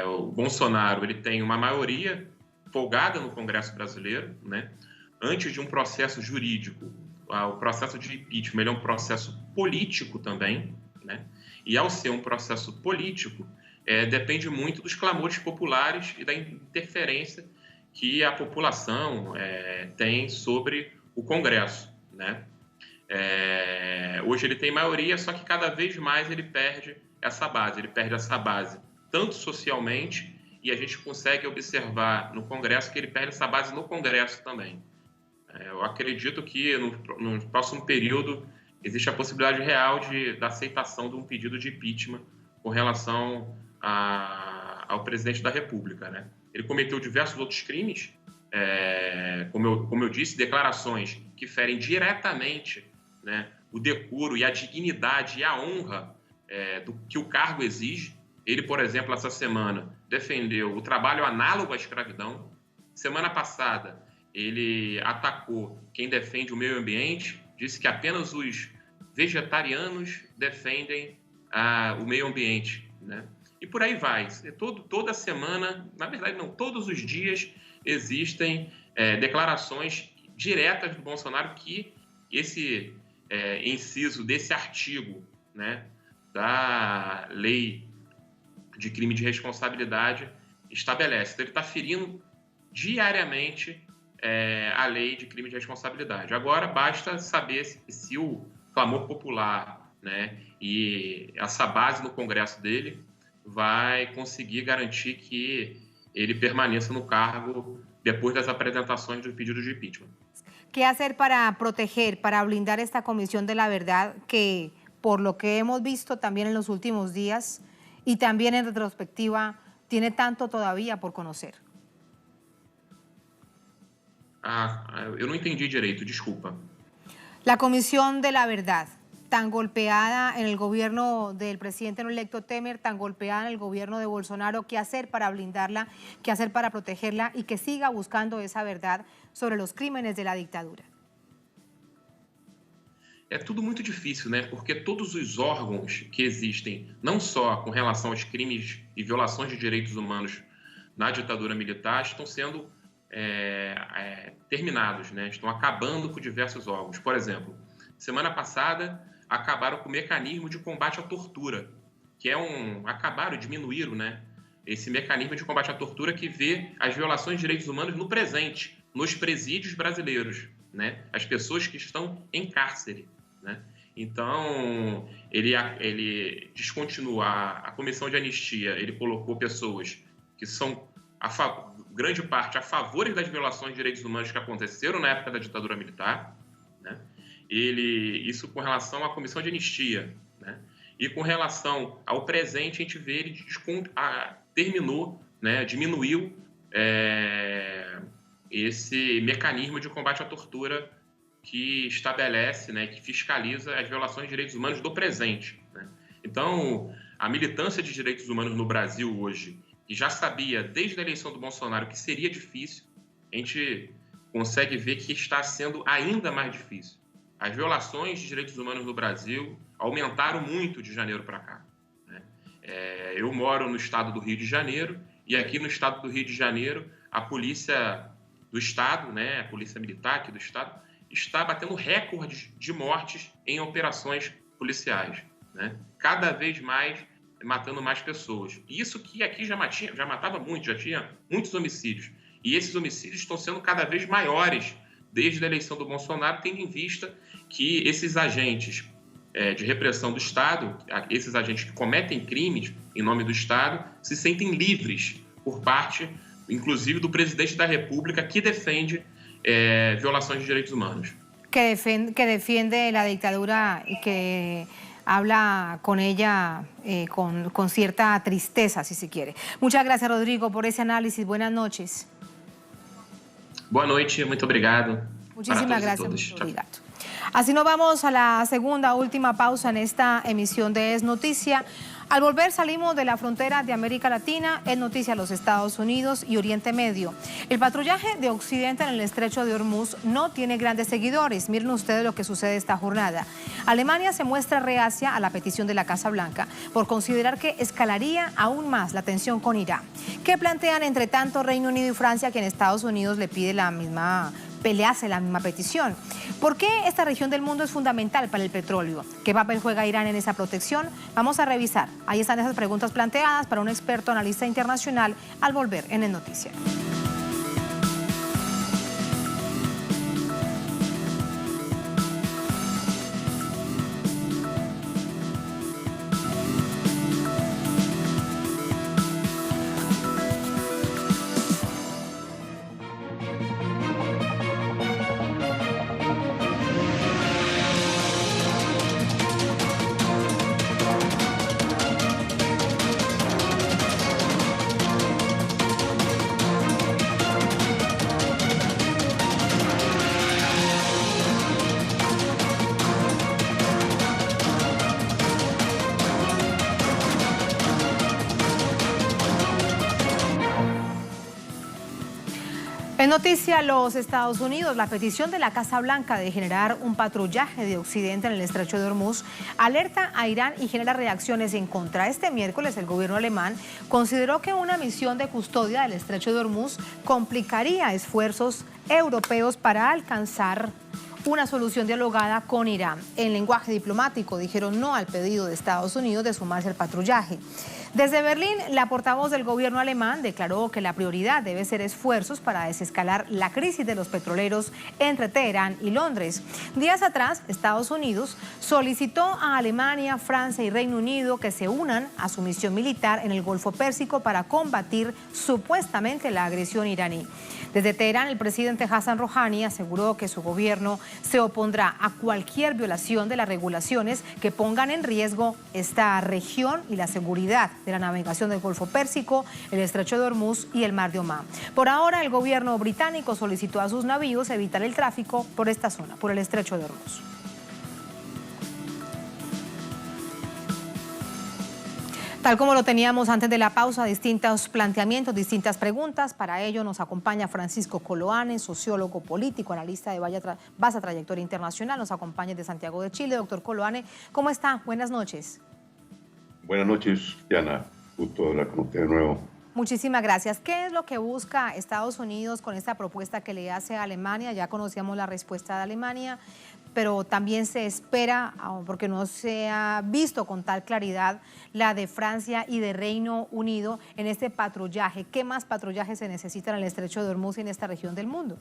o Bolsonaro ele tem uma maioria folgada no Congresso brasileiro, Antes de um processo jurídico, o processo de impeachment ele é um processo político também, E ao ser um processo político, depende muito dos clamores populares e da interferência que a população tem sobre o Congresso, Hoje ele tem maioria, só que cada vez mais ele perde essa base, tanto socialmente, e a gente consegue observar no Congresso que ele perde essa base no Congresso também. Eu acredito que no próximo período existe a possibilidade real da aceitação de um pedido de impeachment com relação ao presidente da República, Ele cometeu diversos outros crimes, como eu disse, declarações que ferem diretamente o decoro e a dignidade e a honra do que o cargo exige. Ele, por exemplo, essa semana defendeu o trabalho análogo à escravidão. Semana passada, ele atacou quem defende o meio ambiente, disse que apenas os vegetarianos defendem o meio ambiente, e por aí vai. Toda semana, na verdade não, todos os dias existem declarações diretas do Bolsonaro que esse inciso desse artigo, né, da lei de crime de responsabilidade estabelece. Então, ele está ferindo diariamente a lei de crime de responsabilidade. Agora, basta saber se o clamor popular, né, e essa base no Congresso dele vai conseguir garantir que ele permaneça no cargo depois das apresentações dos pedidos de impeachment. ¿Qué hacer para proteger, para blindar esta Comisión de la Verdad que, por lo que hemos visto también en los últimos días y también en retrospectiva, tiene tanto todavía por conocer? Eu não entendi direito, desculpa. La Comisión de la Verdad, tan golpeada en el gobierno del presidente no electo Temer, tan golpeada en el gobierno de Bolsonaro, ¿qué hacer para blindarla, qué hacer para protegerla y que siga buscando esa verdad sobre los crímenes de la dictadura? É tudo muito difícil, né? Porque todos os órgãos que existem, não só com relação aos crimes e violações de direitos humanos na ditadura militar, estão sendo terminados, né? Estão acabando com diversos órgãos. Por exemplo, semana passada acabaram com o mecanismo de combate à tortura, que diminuíram, né? Esse mecanismo de combate à tortura que vê as violações de direitos humanos no presente, nos presídios brasileiros, né? As pessoas que estão em cárcere, né? Então, ele descontinua a comissão de anistia, ele colocou pessoas que são, grande parte, a favor das violações de direitos humanos que aconteceram na época da ditadura militar, né? Isso com relação à comissão de anistia, né? E com relação ao presente, a gente vê ele terminou, né? Diminuiu esse mecanismo de combate à tortura que estabelece, né, que fiscaliza as violações de direitos humanos do presente, né? Então, a militância de direitos humanos no Brasil hoje, que já sabia desde a eleição do Bolsonaro que seria difícil, a gente consegue ver que está sendo ainda mais difícil. As violações de direitos humanos no Brasil aumentaram muito de janeiro para cá, né? Eu moro no estado do Rio de Janeiro e aqui no estado do Rio de Janeiro a polícia do estado, né, a polícia militar aqui do estado, está batendo recordes de mortes em operações policiais, né? Cada vez mais matando mais pessoas. Isso que aqui já matava muito, já tinha muitos homicídios. E esses homicídios estão sendo cada vez maiores desde a eleição do Bolsonaro, tendo em vista que esses agentes de repressão do Estado, esses agentes que cometem crimes em nome do Estado, se sentem livres por parte, inclusive, do presidente da República, que defende violações de direitos humanos. Que defiende la dictadura y que habla con ella con cierta tristeza, si se quiere. Muchas gracias, Rodrigo, por ese análisis. Buenas noches. Boa noite, muito obrigado. Muchísimas gracias, muy obrigado. Así nos vamos a la segunda, última pausa en esta emisión de Es Noticia. Al volver salimos de la frontera de América Latina, es noticia los Estados Unidos y Oriente Medio. El patrullaje de Occidente en el estrecho de Hormuz no tiene grandes seguidores. Miren ustedes lo que sucede esta jornada. Alemania se muestra reacia a la petición de la Casa Blanca por considerar que escalaría aún más la tensión con Irán. ¿Qué plantean entre tanto Reino Unido y Francia, que en Estados Unidos le pide la misma petición? ¿Por qué esta región del mundo es fundamental para el petróleo? ¿Qué papel juega Irán en esa protección? Vamos a revisar. Ahí están esas preguntas planteadas para un experto analista internacional al volver en el noticiero. En noticia, los Estados Unidos, la petición de la Casa Blanca de generar un patrullaje de Occidente en el estrecho de Hormuz alerta a Irán y genera reacciones en contra. Este miércoles, el gobierno alemán consideró que una misión de custodia del estrecho de Hormuz complicaría esfuerzos europeos para alcanzar una solución dialogada con Irán. En lenguaje diplomático dijeron no al pedido de Estados Unidos de sumarse al patrullaje. Desde Berlín, la portavoz del gobierno alemán declaró que la prioridad debe ser esfuerzos para desescalar la crisis de los petroleros entre Teherán y Londres. Días atrás, Estados Unidos solicitó a Alemania, Francia y Reino Unido que se unan a su misión militar en el Golfo Pérsico para combatir supuestamente la agresión iraní. Desde Teherán, el presidente Hassan Rouhani aseguró que su gobierno se opondrá a cualquier violación de las regulaciones que pongan en riesgo esta región y la seguridad de la navegación del Golfo Pérsico, el estrecho de Hormuz y el Mar de Omán. Por ahora, el gobierno británico solicitó a sus navíos evitar el tráfico por esta zona, por el estrecho de Hormuz. Tal como lo teníamos antes de la pausa, distintos planteamientos, distintas preguntas. Para ello nos acompaña Francisco Coloane, sociólogo político, analista de vasta trayectoria internacional. Nos acompaña desde Santiago de Chile. Doctor Coloane, ¿cómo está? Buenas noches. Buenas noches, Diana. Gusto hablar con usted de nuevo. Muchísimas gracias. ¿Qué es lo que busca Estados Unidos con esta propuesta que le hace a Alemania? Ya conocíamos la respuesta de Alemania, pero también se espera, porque no se ha visto con tal claridad, la de Francia y de Reino Unido en este patrullaje. ¿Qué más patrullaje se necesita en el estrecho de Hormuz y en esta región del mundo?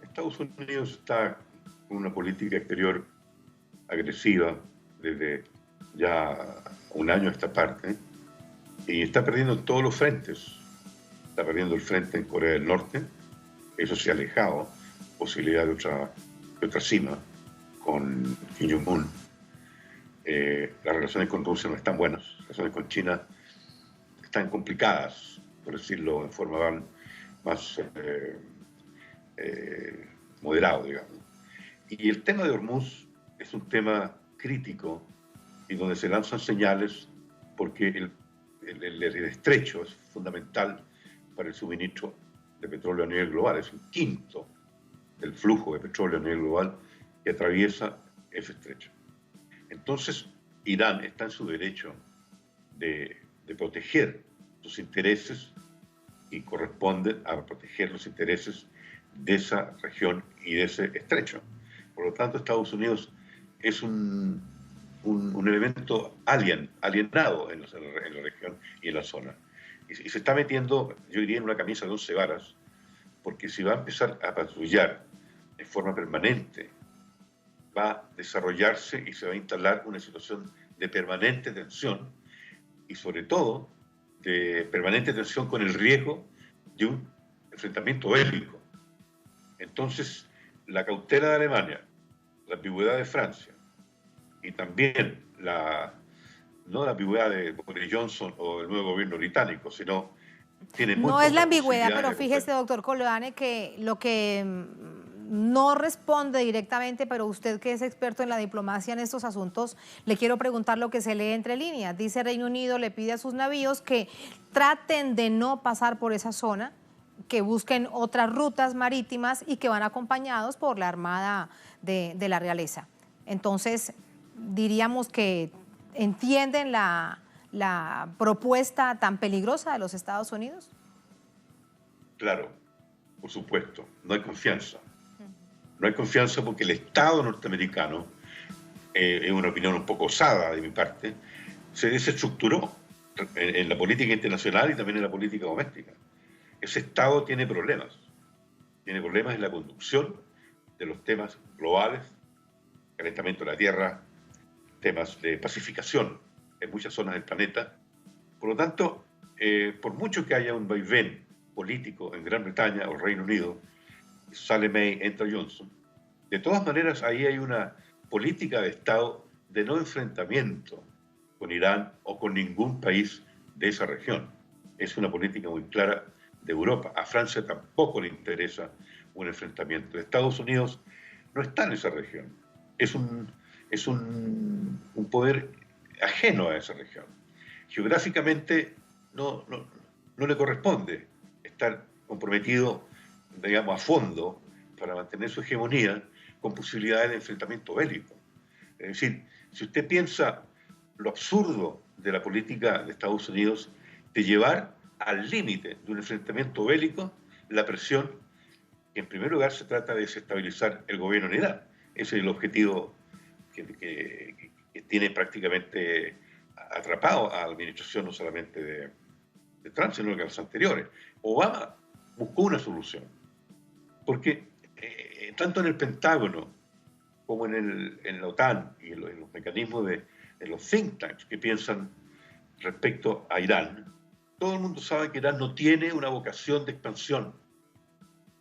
Estados Unidos está con una política exterior agresiva desde ya un año a esta parte y está perdiendo en todos los frentes. Está perdiendo el frente en Corea del Norte, eso se ha alejado, posibilidad de otra cima con Kim Jong-un. Las relaciones con Rusia no están buenas, las relaciones con China están complicadas, por decirlo de forma más moderado, digamos. Y el tema de Hormuz es un tema crítico y donde se lanzan señales porque el estrecho es fundamental para el suministro de petróleo a nivel global, es un quinto del flujo de petróleo a nivel global que atraviesa ese estrecho. Entonces, Irán está en su derecho de proteger sus intereses y corresponde a proteger los intereses de esa región y de ese estrecho. Por lo tanto, Estados Unidos es un elemento alienado en la región y en la zona. Y se está metiendo, yo diría, en una camisa de 11 varas, porque si va a empezar a patrullar de forma permanente, va a desarrollarse y se va a instalar una situación de permanente tensión y sobre todo de permanente tensión con el riesgo de un enfrentamiento bélico. Entonces, la cautela de Alemania, la ambigüedad de Francia y también no la ambigüedad de Boris Johnson o el nuevo gobierno británico, sino tiene muy No es la pocas ambigüedad, pero posibilidades fíjese, doctor Coloane, que lo que no responde directamente, pero usted que es experto en la diplomacia en estos asuntos, le quiero preguntar lo que se lee entre líneas. Dice Reino Unido, le pide a sus navíos que traten de no pasar por esa zona, que busquen otras rutas marítimas y que van acompañados por la Armada de la Realeza. Entonces, diríamos que entienden la propuesta tan peligrosa de los Estados Unidos. Claro, por supuesto, no hay confianza. No hay confianza porque el Estado norteamericano, es una opinión un poco osada de mi parte, se desestructuró en la política internacional y también en la política doméstica. Ese Estado tiene problemas en la conducción de los temas globales, calentamiento de la Tierra, temas de pacificación en muchas zonas del planeta. Por lo tanto, por mucho que haya un vaivén político en Gran Bretaña o Reino Unido, sale May, entra Johnson, de todas maneras ahí hay una política de Estado de no enfrentamiento con Irán o con ningún país de esa región. Es una política muy clara de Europa. A Francia tampoco le interesa un enfrentamiento. Estados Unidos no está en esa región. Es un poder ajeno a esa región. Geográficamente no le corresponde estar comprometido, digamos, a fondo para mantener su hegemonía con posibilidades de enfrentamiento bélico. Es decir, si usted piensa lo absurdo de la política de Estados Unidos de llevar al límite de un enfrentamiento bélico la presión, que en primer lugar se trata de desestabilizar el gobierno en Irán. Ese es el objetivo que tiene prácticamente atrapado a la administración no solamente de Trump, sino que a los anteriores. Obama buscó una solución, porque tanto en el Pentágono como en la OTAN y en los mecanismos de los think tanks que piensan respecto a Irán, todo el mundo sabe que Irán no tiene una vocación de expansión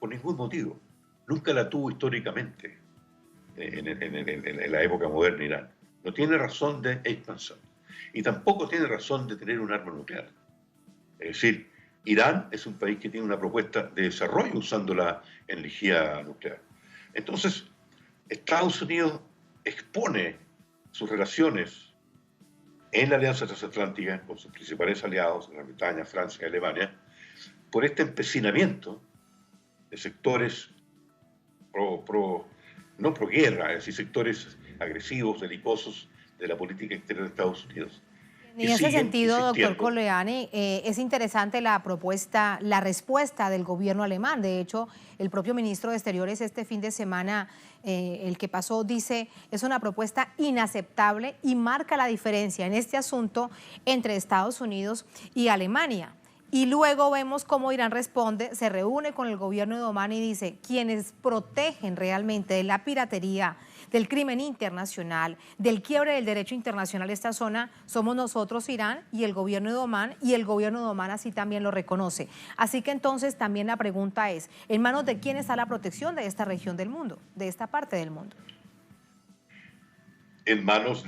por ningún motivo. Nunca la tuvo históricamente en la época moderna de Irán. No tiene razón de expansión. Y tampoco tiene razón de tener un arma nuclear. Es decir, Irán es un país que tiene una propuesta de desarrollo usando la energía nuclear. Entonces, Estados Unidos expone sus relaciones en la Alianza Transatlántica con sus principales aliados, Gran Bretaña, Francia y Alemania, por este empecinamiento de sectores no pro guerra, es decir, sectores agresivos, belicosos de la política exterior de Estados Unidos. En ese sentido, doctor Coloane, es interesante la respuesta del gobierno alemán. De hecho, el propio ministro de Exteriores este fin de semana, el que pasó, dice es una propuesta inaceptable y marca la diferencia en este asunto entre Estados Unidos y Alemania. Y luego vemos cómo Irán responde, se reúne con el gobierno de Omán y dice, quienes protegen realmente de la piratería, del crimen internacional, del quiebre del derecho internacional de esta zona, somos nosotros, Irán, y el gobierno de Omán, y el gobierno de Omán así también lo reconoce. Así que entonces también la pregunta es, ¿en manos de quién está la protección de esta región del mundo, de esta parte del mundo? En manos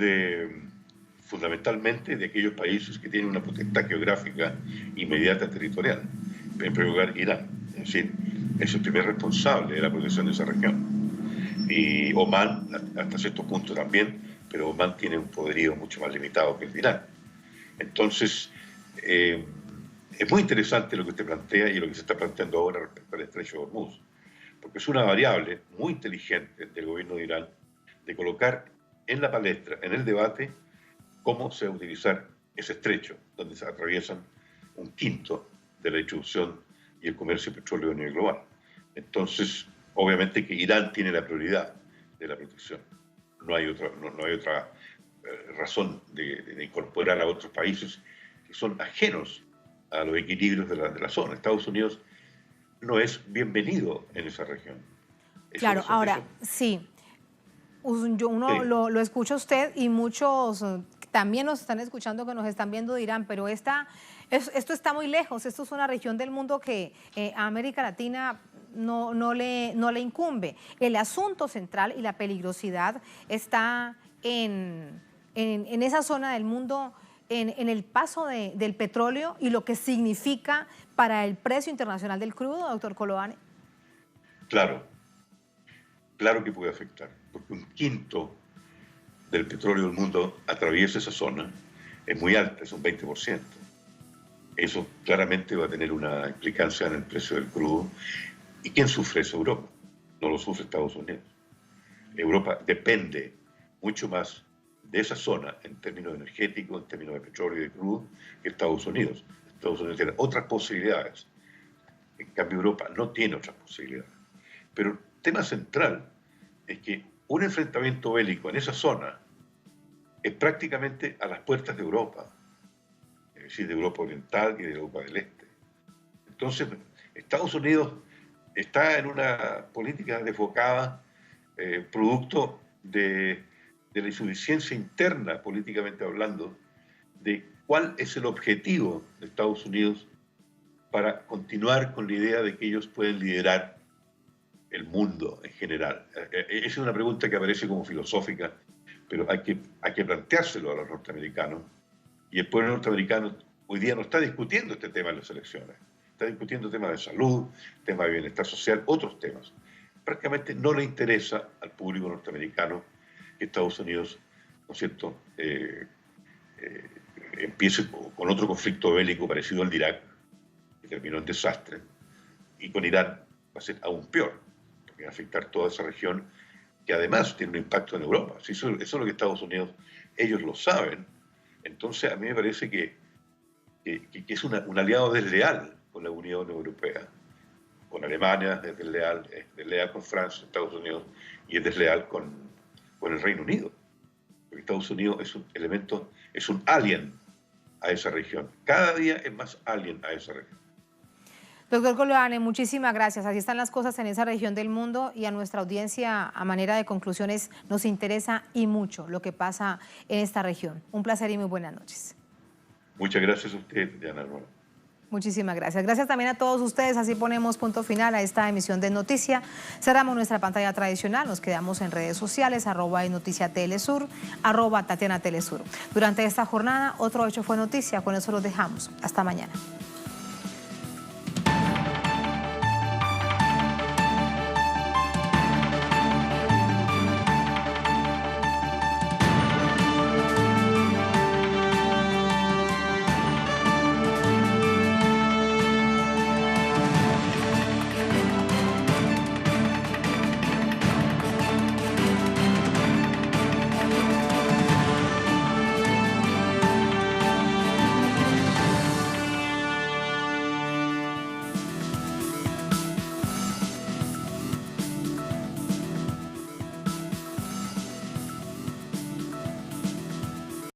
fundamentalmente de aquellos países que tienen una potestad geográfica inmediata territorial. En primer lugar, Irán. Es decir, es el primer responsable de la protección de esa región. Y Omán, hasta cierto punto también, pero Omán tiene un poderío mucho más limitado que el de Irán. Entonces, es muy interesante lo que usted plantea y lo que se está planteando ahora respecto al estrecho de Hormuz, porque es una variable muy inteligente del gobierno de Irán de colocar en la palestra, en el debate, cómo se va a utilizar ese estrecho, donde se atraviesan un quinto de la distribución y el comercio de petróleo a nivel global. Entonces, obviamente que Irán tiene la prioridad de la protección. No hay otra razón de incorporar a otros países que son ajenos a los equilibrios de la zona. Estados Unidos no es bienvenido en esa región. Claro, ahora, sí. Uno lo escucha usted y muchos también nos están escuchando que nos están viendo de Irán, pero esto está muy lejos. Esto es una región del mundo que a América Latina no le incumbe. El asunto central y la peligrosidad está en esa zona del mundo, en el paso del petróleo y lo que significa para el precio internacional del crudo, doctor Coloane. Claro que puede afectar, porque un quinto del petróleo del mundo atraviesa esa zona, es muy alta, es un 20%. Eso claramente va a tener una implicancia en el precio del crudo. ¿Y quién sufre eso? Europa. No lo sufre Estados Unidos. Europa depende mucho más de esa zona en términos energéticos, en términos de petróleo y de crudo, que Estados Unidos. Estados Unidos tiene otras posibilidades. En cambio, Europa no tiene otras posibilidades. Pero el tema central es que un enfrentamiento bélico en esa zona es prácticamente a las puertas de Europa, es decir, de Europa Oriental y de Europa del Este. Entonces, Estados Unidos está en una política desfocada, producto de la insuficiencia interna, políticamente hablando, de cuál es el objetivo de Estados Unidos para continuar con la idea de que ellos pueden liderar el mundo en general. Esa es una pregunta que aparece como filosófica, pero hay que planteárselo a los norteamericanos. Y el pueblo norteamericano hoy día no está discutiendo este tema en las elecciones. Está discutiendo temas de salud, temas de bienestar social, otros temas. Prácticamente no le interesa al público norteamericano que Estados Unidos, ¿no es cierto?, empiece con otro conflicto bélico parecido al de Irak, que terminó en desastre, Y con Irán va a ser aún peor, porque va a afectar toda esa región, que además tiene un impacto en Europa. Si eso es lo que Estados Unidos, ellos lo saben. Entonces a mí me parece que es un aliado desleal con la Unión Europea. Con Alemania es desleal con Francia, Estados Unidos, y es desleal con el Reino Unido. Porque Estados Unidos es un elemento, es un alien a esa región. Cada día es más alien a esa región. Doctor Golane, muchísimas gracias. Así están las cosas en esa región del mundo y a nuestra audiencia, a manera de conclusiones, nos interesa y mucho lo que pasa en esta región. Un placer y muy buenas noches. Muchas gracias a usted, Diana. Muchísimas gracias. Gracias también a todos ustedes. Así ponemos punto final a esta emisión de Noticia. Cerramos nuestra pantalla tradicional. Nos quedamos en redes sociales, @noticiatelesur, @TatianaTelesur. Durante esta jornada, otro hecho fue noticia. Con eso los dejamos. Hasta mañana.